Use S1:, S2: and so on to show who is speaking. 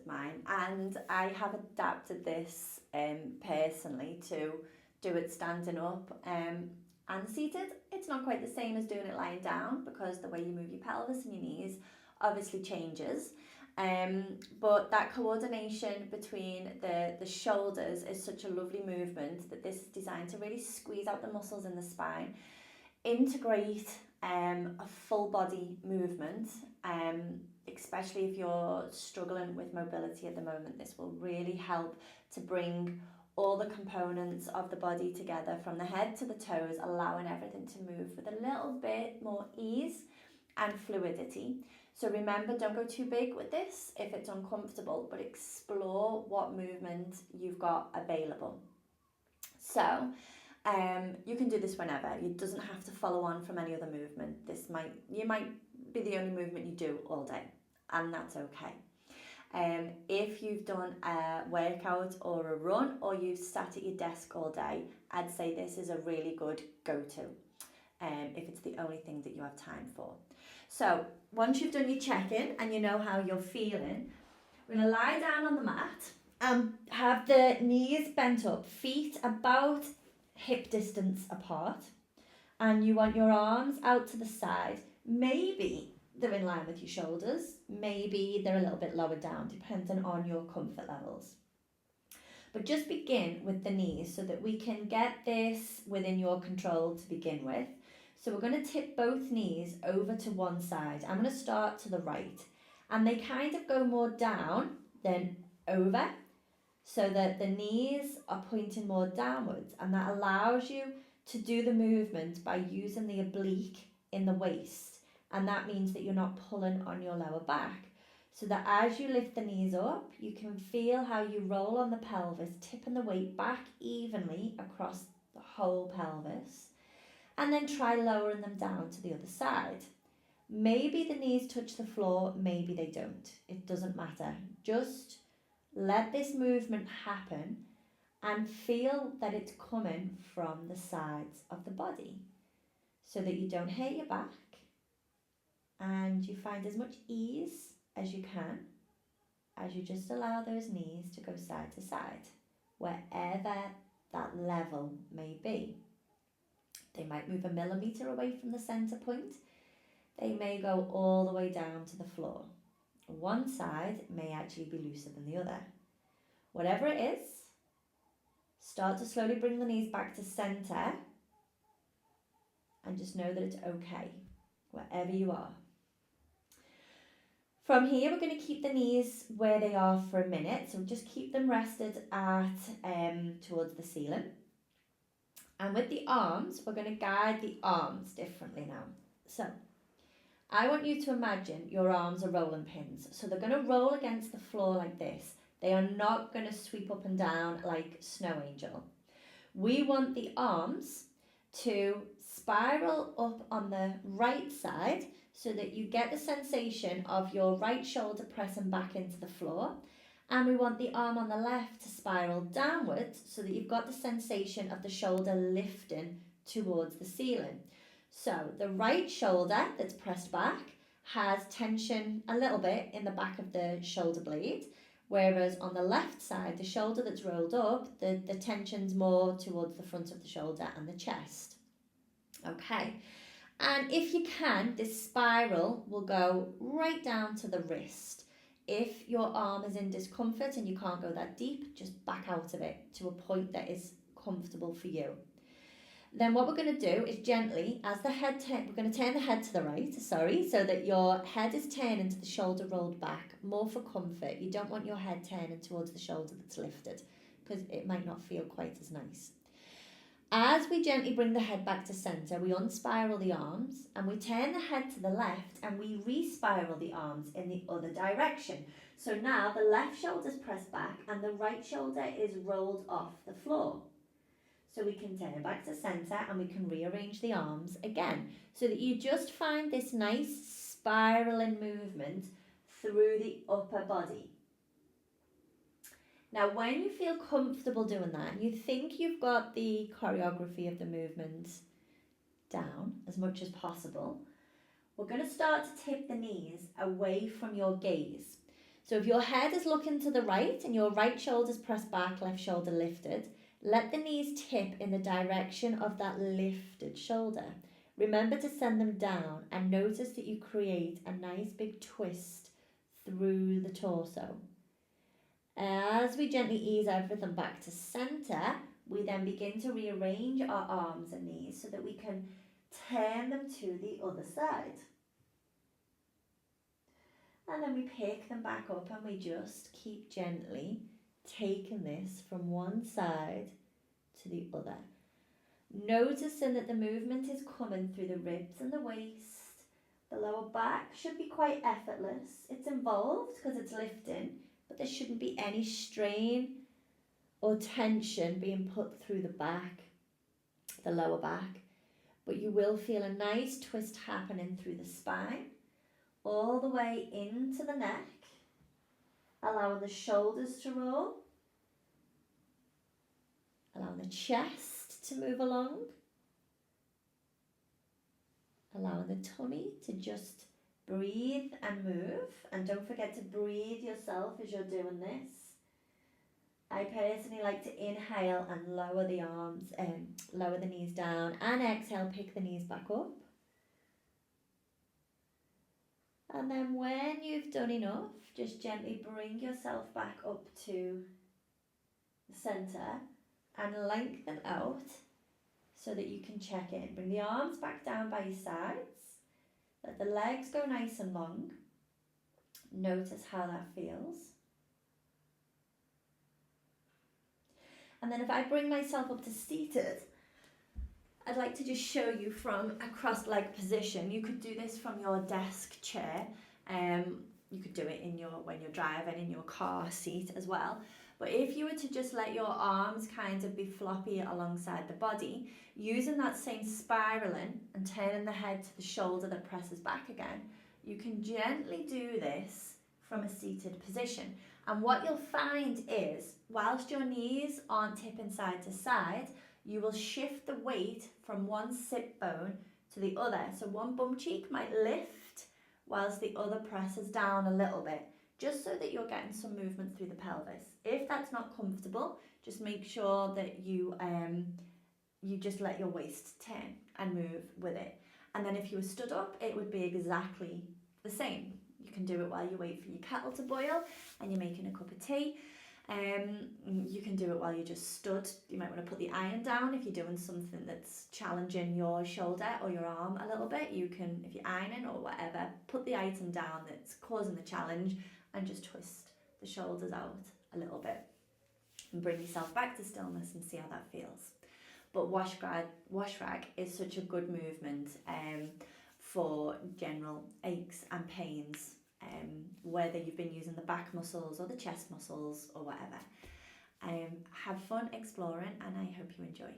S1: mine, and I have adapted this personally to do it standing up and seated. It's not quite the same as doing it lying down because the way you move your pelvis and your knees obviously changes. But that coordination between the shoulders is such a lovely movement that this is designed to really squeeze out the muscles in the spine, integrate a full body movement, especially if you're struggling with mobility at the moment. This will really help to bring all the components of the body together from the head to the toes, allowing everything to move with a little bit more ease and fluidity. So remember, don't go too big with this if it's uncomfortable, but explore what movement you've got available. So you can do this whenever. It doesn't have to follow on from any other movement. You might be the only movement you do all day, and that's okay. If you've done a workout or a run, or you've sat at your desk all day, I'd say this is a really good go-to if it's the only thing that you have time for. So once you've done your check-in and you know how you're feeling, we're going to lie down on the mat and have the knees bent up, feet about hip distance apart, and you want your arms out to the side. Maybe they're in line with your shoulders, maybe they're a little bit lower down, depending on your comfort levels. But just begin with the knees so that we can get this within your control to begin with. So we're going to tip both knees over to one side. I'm going to start to the right, and they kind of go more down than over, so that the knees are pointing more downwards, and that allows you to do the movement by using the oblique in the waist, and that means that you're not pulling on your lower back, so that as you lift the knees up, you can feel how you roll on the pelvis, tipping the weight back evenly across the whole pelvis, and then try lowering them down to the other side. Maybe the knees touch the floor, maybe they don't. It doesn't matter. Just let this movement happen and feel that it's coming from the sides of the body so that you don't hurt your back, and you find as much ease as you can as you just allow those knees to go side to side, wherever that level may be. They might move a millimetre away from the centre point. They may go all the way down to the floor. One side may actually be looser than the other. Whatever it is, start to slowly bring the knees back to centre, and just know that it's okay, wherever you are. From here, we're going to keep the knees where they are for a minute. So just keep them rested at towards the ceiling. And with the arms, we're going to guide the arms differently now. So I want you to imagine your arms are rolling pins. So they're going to roll against the floor like this. They are not going to sweep up and down like Snow Angel. We want the arms to spiral up on the right side so that you get the sensation of your right shoulder pressing back into the floor. And we want the arm on the left to spiral downwards so that you've got the sensation of the shoulder lifting towards the ceiling. So the right shoulder that's pressed back has tension a little bit in the back of the shoulder blade, whereas on the left side, the shoulder that's rolled up, the tension's more towards the front of the shoulder and the chest. Okay, and if you can, this spiral will go right down to the wrist. If your arm is in discomfort and you can't go that deep, just back out of it to a point that is comfortable for you. Then what we're going to do is gently, as the head we're going to turn the head to the right, so that your head is turning to the shoulder rolled back, more for comfort. You don't want your head turning towards the shoulder that's lifted because it might not feel quite as nice. As we gently bring the head back to centre, we unspiral the arms and we turn the head to the left and we re-spiral the arms in the other direction. So now the left shoulder's pressed back and the right shoulder is rolled off the floor. So we can turn back to centre and we can rearrange the arms again so that you just find this nice spiralling movement through the upper body. Now, when you feel comfortable doing that and you think you've got the choreography of the movement down as much as possible, we're going to start to tip the knees away from your gaze. So if your head is looking to the right and your right shoulder's pressed back, left shoulder lifted, let the knees tip in the direction of that lifted shoulder. Remember to send them down and notice that you create a nice big twist through the torso. As we gently ease everything back to center, we then begin to rearrange our arms and knees so that we can turn them to the other side. And then we pick them back up and we just keep gently taking this from one side to the other. Noticing that the movement is coming through the ribs and the waist. The lower back should be quite effortless. It's involved because it's lifting, but there shouldn't be any strain or tension being put through the back, the lower back. But you will feel a nice twist happening through the spine, all the way into the neck, allowing the shoulders to roll, allowing the chest to move along, allowing the tummy to just breathe and move. And don't forget to breathe yourself as you're doing this. I personally like to inhale and lower the arms and lower the knees down, and exhale, pick the knees back up. And then when you've done enough, just gently bring yourself back up to the center and lengthen out so that you can check in. Bring the arms back down by your sides. Let the legs go nice and long. Notice how that feels. And then if I bring myself up to seated, I'd like to just show you from a cross-leg position. You could do this from your desk chair. You could do it when you're driving in your car seat as well. But if you were to just let your arms kind of be floppy alongside the body, using that same spiraling and turning the head to the shoulder that presses back again, you can gently do this from a seated position. And what you'll find is, whilst your knees aren't tipping side to side, you will shift the weight from one sit bone to the other. So one bum cheek might lift whilst the other presses down a little bit, just so that you're getting some movement through the pelvis. If that's not comfortable, just make sure that you just let your waist turn and move with it. And then if you were stood up, it would be exactly the same. You can do it while you wait for your kettle to boil and you're making a cup of tea. You can do it while you're just stood. You might want to put the iron down if you're doing something that's challenging your shoulder or your arm a little bit. You can, if you're ironing or whatever, put the item down that's causing the challenge and just twist the shoulders out a little bit and bring yourself back to stillness and see how that feels. But Washrag is such a good movement for general aches and pains, whether you've been using the back muscles or the chest muscles or whatever. Have fun exploring, and I hope you enjoy.